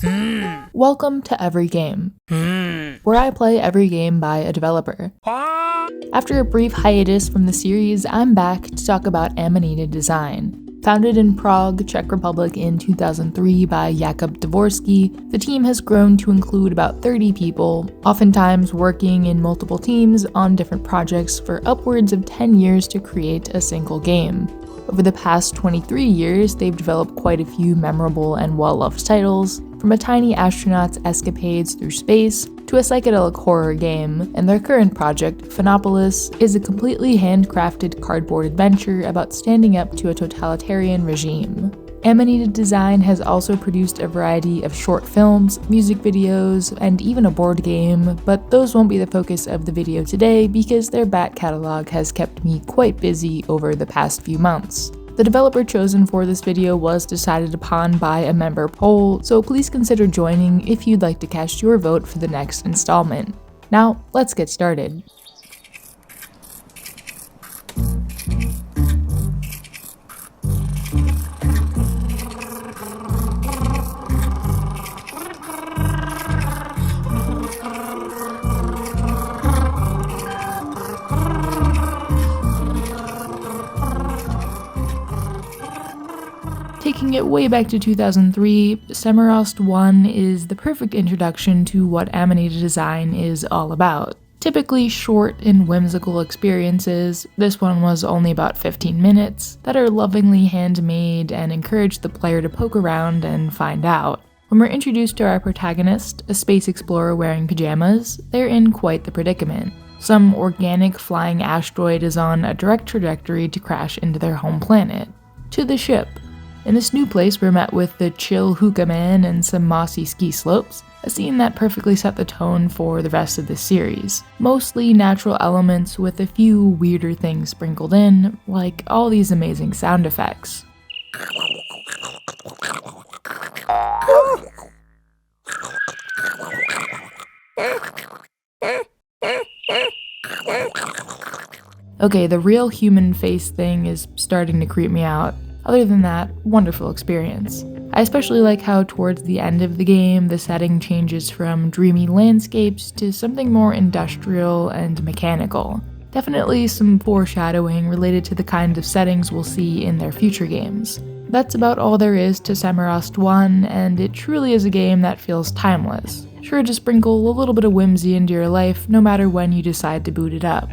Welcome to Every Game, where I play every game by a developer. After a brief hiatus from the series, I'm back to talk about Amanita Design. Founded in Prague, Czech Republic in 2003 by Jakub Dvorsky, the team has grown to include about 30 people, oftentimes working in multiple teams on different projects for upwards of 10 years to create a single game. Over the past 23 years, they've developed quite a few memorable and well-loved titles, from a tiny astronaut's escapades through space to a psychedelic horror game, and their current project, Phonopolis, is a completely handcrafted cardboard adventure about standing up to a totalitarian regime. Amanita Design has also produced a variety of short films, music videos, and even a board game, but those won't be the focus of the video today because their back catalog has kept me quite busy over the past few months. The developer chosen for this video was decided upon by a member poll, so please consider joining if you'd like to cast your vote for the next installment. Now, let's get started. Taking it way back to 2003, Samorost 1 is the perfect introduction to what Amanita Design is all about. Typically short and whimsical experiences, this one was only about 15 minutes, that are lovingly handmade and encourage the player to poke around and find out. When we're introduced to our protagonist, a space explorer wearing pajamas, they're in quite the predicament. Some organic flying asteroid is on a direct trajectory to crash into their home planet. To the ship. In this new place, we're met with the chill hookah man and some mossy ski slopes, a scene that perfectly set the tone for the rest of the series. Mostly natural elements with a few weirder things sprinkled in, like all these amazing sound effects. Okay, the real human face thing is starting to creep me out. Other than that, wonderful experience. I especially like how towards the end of the game, the setting changes from dreamy landscapes to something more industrial and mechanical. Definitely some foreshadowing related to the kind of settings we'll see in their future games. That's about all there is to Samorost 1, and it truly is a game that feels timeless. Sure to sprinkle a little bit of whimsy into your life no matter when you decide to boot it up.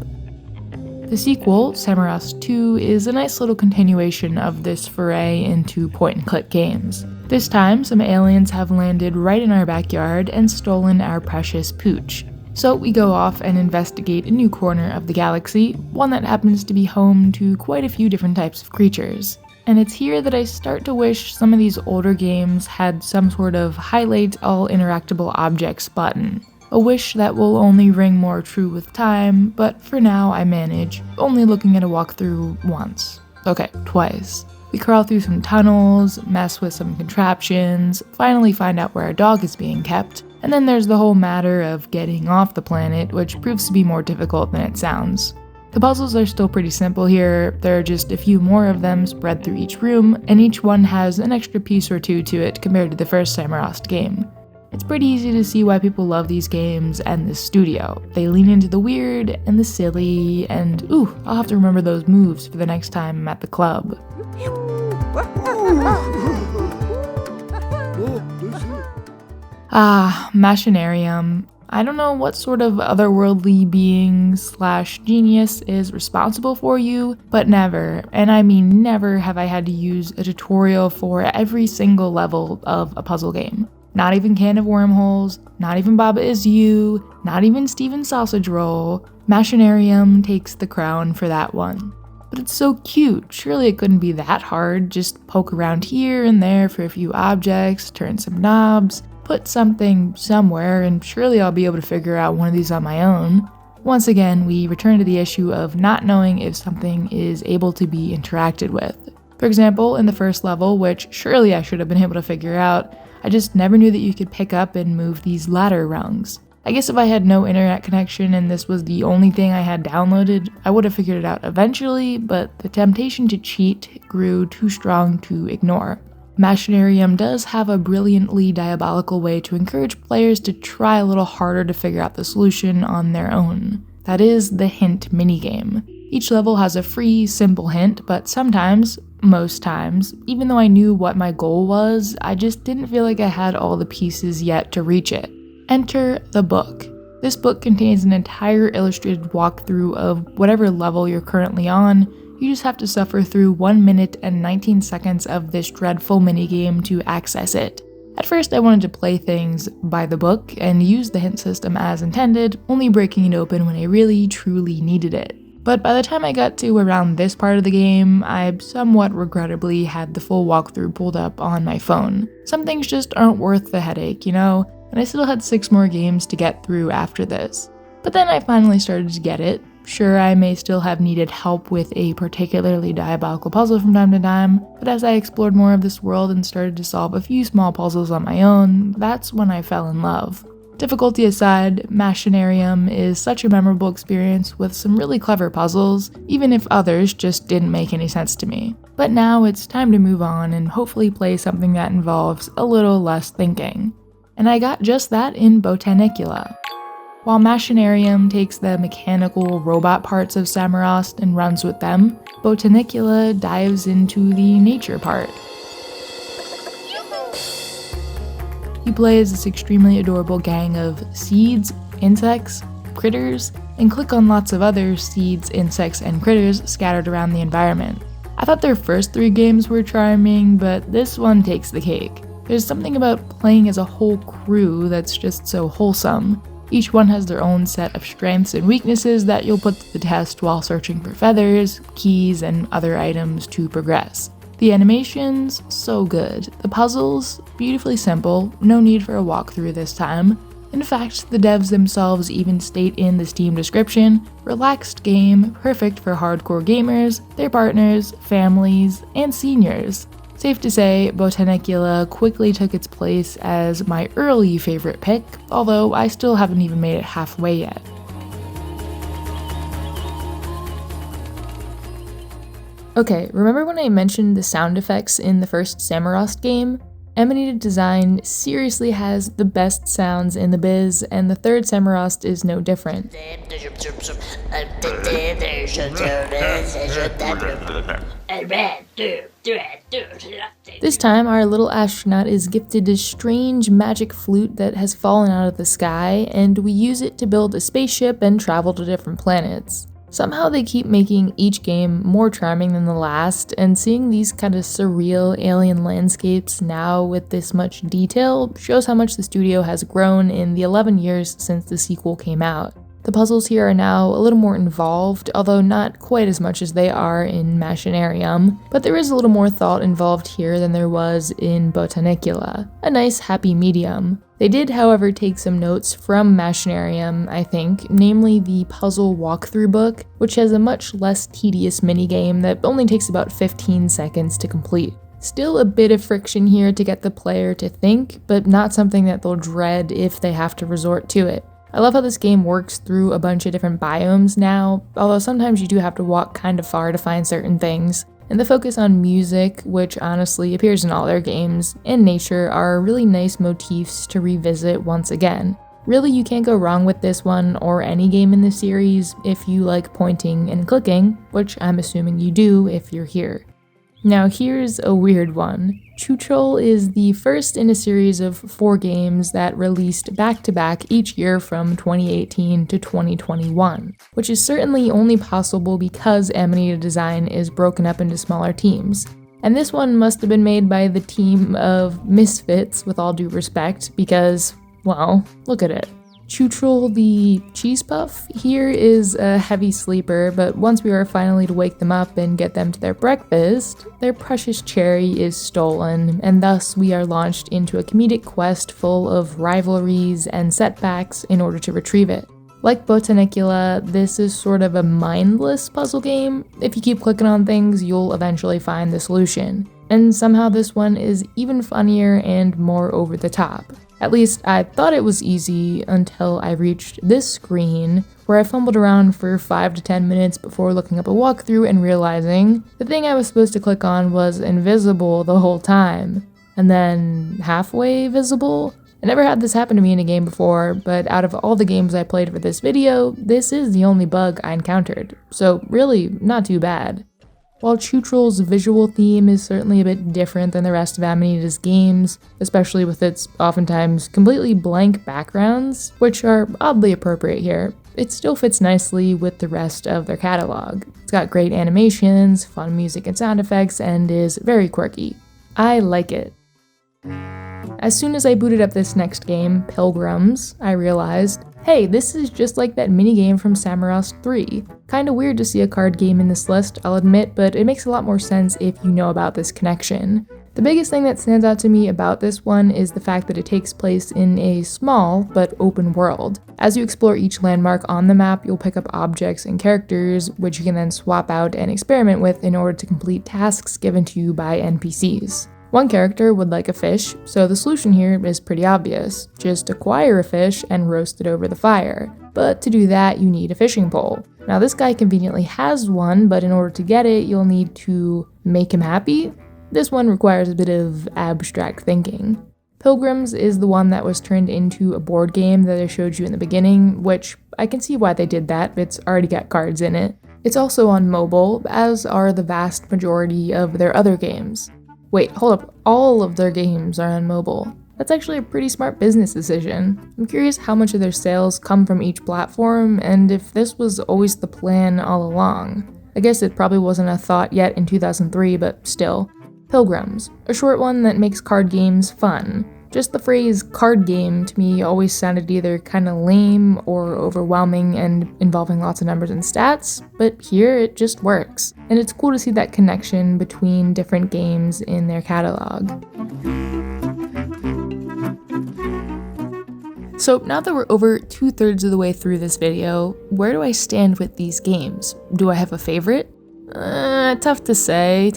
The sequel, Samorost 2, is a nice little continuation of this foray into point-and-click games. This time, some aliens have landed right in our backyard and stolen our precious pooch. So we go off and investigate a new corner of the galaxy, one that happens to be home to quite a few different types of creatures. And it's here that I start to wish some of these older games had some sort of highlight all interactable objects button. A wish that will only ring more true with time, but for now I manage, only looking at a walkthrough once. Okay, twice. We crawl through some tunnels, mess with some contraptions, finally find out where our dog is being kept, and then there's the whole matter of getting off the planet, which proves to be more difficult than it sounds. The puzzles are still pretty simple here, there are just a few more of them spread through each room, and each one has an extra piece or two to it compared to the first Samorost game. It's pretty easy to see why people love these games and this studio. They lean into the weird and the silly, and ooh, I'll have to remember those moves for the next time I'm at the club. Machinarium. I don't know what sort of otherworldly being / genius is responsible for you, but never, and I mean never, have I had to use a tutorial for every single level of a puzzle game. Not even Can of Wormholes, not even Baba Is You, not even Steven's Sausage Roll. Machinarium takes the crown for that one. But it's so cute, surely it couldn't be that hard, just poke around here and there for a few objects, turn some knobs, put something somewhere, and surely I'll be able to figure out one of these on my own. Once again, we return to the issue of not knowing if something is able to be interacted with. For example, in the first level, which surely I should have been able to figure out, I just never knew that you could pick up and move these ladder rungs. I guess if I had no internet connection and this was the only thing I had downloaded, I would have figured it out eventually, but the temptation to cheat grew too strong to ignore. Machinarium does have a brilliantly diabolical way to encourage players to try a little harder to figure out the solution on their own. That is the hint minigame. Each level has a free, simple hint, but sometimes, most times, even though I knew what my goal was, I just didn't feel like I had all the pieces yet to reach it. Enter the book. This book contains an entire illustrated walkthrough of whatever level you're currently on. You just have to suffer through 1 minute and 19 seconds of this dreadful minigame to access it. At first I wanted to play things by the book and use the hint system as intended, only breaking it open when I really truly needed it. But by the time I got to around this part of the game, I somewhat regrettably had the full walkthrough pulled up on my phone. Some things just aren't worth the headache, you know? And I still had 6 more games to get through after this. But then I finally started to get it. Sure, I may still have needed help with a particularly diabolical puzzle from time to time, but as I explored more of this world and started to solve a few small puzzles on my own, that's when I fell in love. Difficulty aside, Machinarium is such a memorable experience with some really clever puzzles, even if others just didn't make any sense to me. But now it's time to move on and hopefully play something that involves a little less thinking. And I got just that in Botanicula. While Machinarium takes the mechanical robot parts of Samorost and runs with them, Botanicula dives into the nature part. You play as this extremely adorable gang of seeds, insects, critters, and click on lots of other seeds, insects, and critters scattered around the environment. I thought their first 3 games were charming, but this one takes the cake. There's something about playing as a whole crew that's just so wholesome. Each one has their own set of strengths and weaknesses that you'll put to the test while searching for feathers, keys, and other items to progress. The animations, so good. The puzzles, beautifully simple, no need for a walkthrough this time. In fact, the devs themselves even state in the Steam description, relaxed game, perfect for hardcore gamers, their partners, families, and seniors. Safe to say, Botanicula quickly took its place as my early favorite pick, although I still haven't even made it halfway yet. Okay, remember when I mentioned the sound effects in the first Samorost game? Amanita Design seriously has the best sounds in the biz, and the third Samorost is no different. This time, our little astronaut is gifted a strange magic flute that has fallen out of the sky, and we use it to build a spaceship and travel to different planets. Somehow they keep making each game more charming than the last, and seeing these kind of surreal alien landscapes now with this much detail shows how much the studio has grown in the 11 years since the sequel came out. The puzzles here are now a little more involved, although not quite as much as they are in Machinarium, but there is a little more thought involved here than there was in Botanicula. A nice happy medium. They did, however, take some notes from Machinarium, I think, namely the puzzle walkthrough book, which has a much less tedious minigame that only takes about 15 seconds to complete. Still a bit of friction here to get the player to think, but not something that they'll dread if they have to resort to it. I love how this game works through a bunch of different biomes now, although sometimes you do have to walk kind of far to find certain things. And the focus on music, which honestly appears in all their games, and nature are really nice motifs to revisit once again. Really, you can't go wrong with this one or any game in the series if you like pointing and clicking, which I'm assuming you do if you're here. Now here's a weird one. CHUCHEL is the first in a series of 4 games that released back-to-back each year from 2018 to 2021, which is certainly only possible because Amanita Design is broken up into smaller teams. And this one must have been made by the team of misfits, with all due respect, because, well, look at it. CHUCHEL the cheese puff here is a heavy sleeper, but once we are finally to wake them up and get them to their breakfast, their precious cherry is stolen, and thus we are launched into a comedic quest full of rivalries and setbacks in order to retrieve it. Like Botanicula, this is sort of a mindless puzzle game. If you keep clicking on things, you'll eventually find the solution. And somehow this one is even funnier and more over the top. At least I thought it was easy until I reached this screen where I fumbled around for 5 to 10 minutes before looking up a walkthrough and realizing the thing I was supposed to click on was invisible the whole time, and then halfway visible. I never had this happen to me in a game before, but out of all the games I played for this video, this is the only bug I encountered, so really not too bad. While CHUCHEL's visual theme is certainly a bit different than the rest of Amanita's games, especially with its oftentimes completely blank backgrounds, which are oddly appropriate here, it still fits nicely with the rest of their catalog. It's got great animations, fun music and sound effects, and is very quirky. I like it. As soon as I booted up this next game, Pilgrims, I realized, hey, this is just like that minigame from Samorost 3. Kinda weird to see a card game in this list, I'll admit, but it makes a lot more sense if you know about this connection. The biggest thing that stands out to me about this one is the fact that it takes place in a small but open world. As you explore each landmark on the map, you'll pick up objects and characters, which you can then swap out and experiment with in order to complete tasks given to you by NPCs. One character would like a fish, so the solution here is pretty obvious. Just acquire a fish and roast it over the fire. But to do that, you need a fishing pole. Now this guy conveniently has one, but in order to get it, you'll need to make him happy. This one requires a bit of abstract thinking. Pilgrims is the one that was turned into a board game that I showed you in the beginning, which I can see why they did that, it's already got cards in it. It's also on mobile, as are the vast majority of their other games. Wait, hold up, all of their games are on mobile. That's actually a pretty smart business decision. I'm curious how much of their sales come from each platform, and if this was always the plan all along. I guess it probably wasn't a thought yet in 2003, but still. Pilgrims, a short one that makes card games fun. Just the phrase card game to me always sounded either kinda lame or overwhelming and involving lots of numbers and stats, but here it just works. And it's cool to see that connection between different games in their catalog. So now that we're over 2/3 of the way through this video, where do I stand with these games? Do I have a favorite? Tough to say.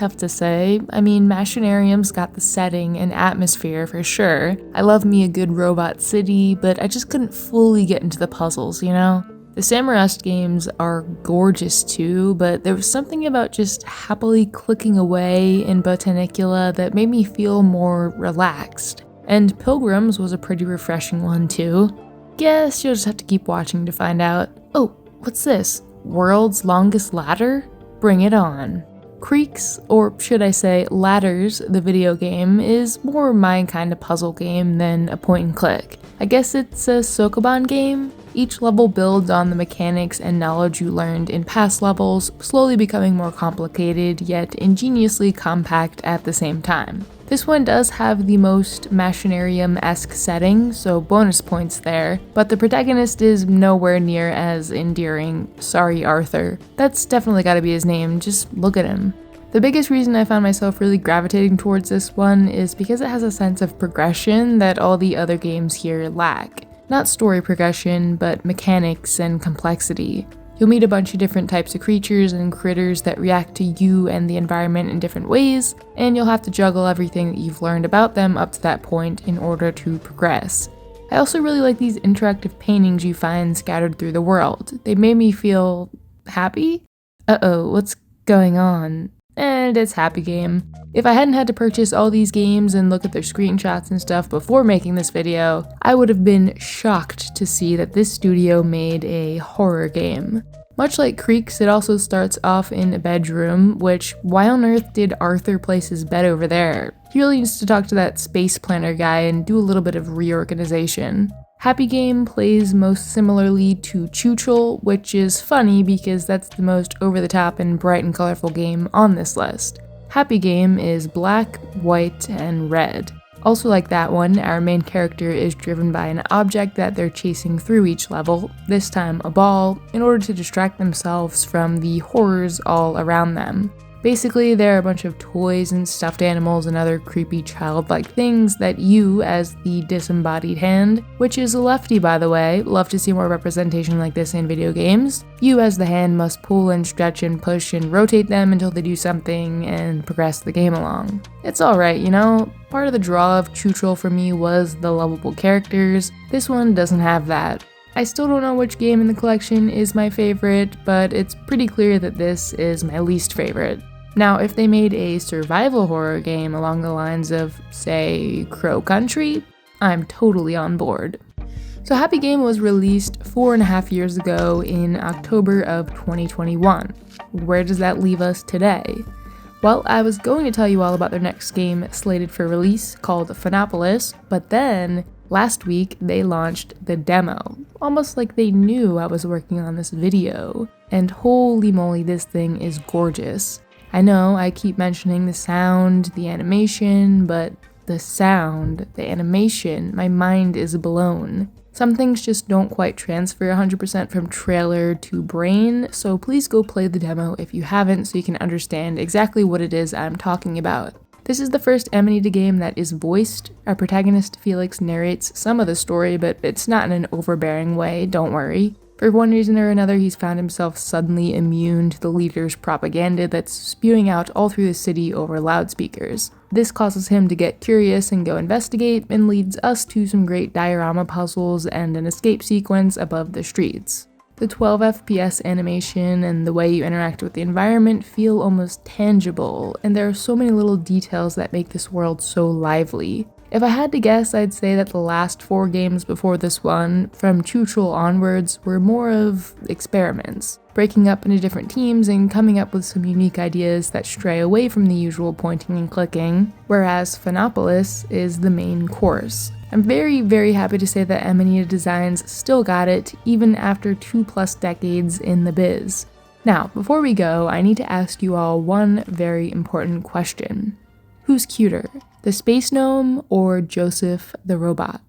I mean, Machinarium's got the setting and atmosphere for sure. I love me a good robot city, but I just couldn't fully get into the puzzles, you know? The Samorost games are gorgeous too, but there was something about just happily clicking away in Botanicula that made me feel more relaxed. And Pilgrims was a pretty refreshing one too. Guess you'll just have to keep watching to find out. Oh, what's this? World's Longest Ladder? Bring it on. Creaks, or should I say Ladders, the video game, is more my kind of puzzle game than a point and click. I guess it's a Sokoban game. Each level builds on the mechanics and knowledge you learned in past levels, slowly becoming more complicated yet ingeniously compact at the same time. This one does have the most Machinarium-esque setting, so bonus points there, but the protagonist is nowhere near as endearing. Sorry, Arthur. That's definitely gotta be his name, just look at him. The biggest reason I found myself really gravitating towards this one is because it has a sense of progression that all the other games here lack. Not story progression, but mechanics and complexity. You'll meet a bunch of different types of creatures and critters that react to you and the environment in different ways, and you'll have to juggle everything that you've learned about them up to that point in order to progress. I also really like these interactive paintings you find scattered through the world. They made me feel happy? Uh-oh, what's going on? And it's happy game. If I hadn't had to purchase all these games and look at their screenshots and stuff before making this video, I would have been shocked to see that this studio made a horror game. Much like Creaks, it also starts off in a bedroom, which why on earth did Arthur place his bed over there? He really needs to talk to that space planner guy and do a little bit of reorganization. Happy Game plays most similarly to CHUCHEL, which is funny because that's the most over-the-top and bright and colorful game on this list. Happy Game is black, white, and red. Also like that one, our main character is driven by an object that they're chasing through each level, this time a ball, in order to distract themselves from the horrors all around them. Basically, there are a bunch of toys and stuffed animals and other creepy childlike things that you, as the disembodied hand, which is a lefty by the way, love to see more representation like this in video games. You as the hand must pull and stretch and push and rotate them until they do something and progress the game along. It's alright, you know? Part of the draw of CHUCHEL for me was the lovable characters. This one doesn't have that. I still don't know which game in the collection is my favorite, but it's pretty clear that this is my least favorite. Now, if they made a survival horror game along the lines of, say, Crow Country, I'm totally on board. So Happy Game was released 4.5 years ago in October of 2021. Where does that leave us today? Well, I was going to tell you all about their next game slated for release called Phonopolis, but then last week they launched the demo, almost like they knew I was working on this video. And holy moly, this thing is gorgeous. I know I keep mentioning the sound, the animation, but the sound, the animation, my mind is blown. Some things just don't quite transfer 100% from trailer to brain, so please go play the demo if you haven't so you can understand exactly what it is I'm talking about. This is the first Amanita game that is voiced. Our protagonist Felix narrates some of the story, but it's not in an overbearing way, don't worry. For one reason or another, he's found himself suddenly immune to the leader's propaganda that's spewing out all through the city over loudspeakers. This causes him to get curious and go investigate, and leads us to some great diorama puzzles and an escape sequence above the streets. The 12 FPS animation and the way you interact with the environment feel almost tangible, and there are so many little details that make this world so lively. If I had to guess, I'd say that the last 4 games before this one, from CHUCHEL onwards, were more of experiments, breaking up into different teams and coming up with some unique ideas that stray away from the usual pointing and clicking, whereas Phonopolis is the main course. I'm very, very happy to say that Amanita Designs still got it, even after 2+ decades in the biz. Now, before we go, I need to ask you all one very important question. Who's cuter, the space gnome or Joseph the robot?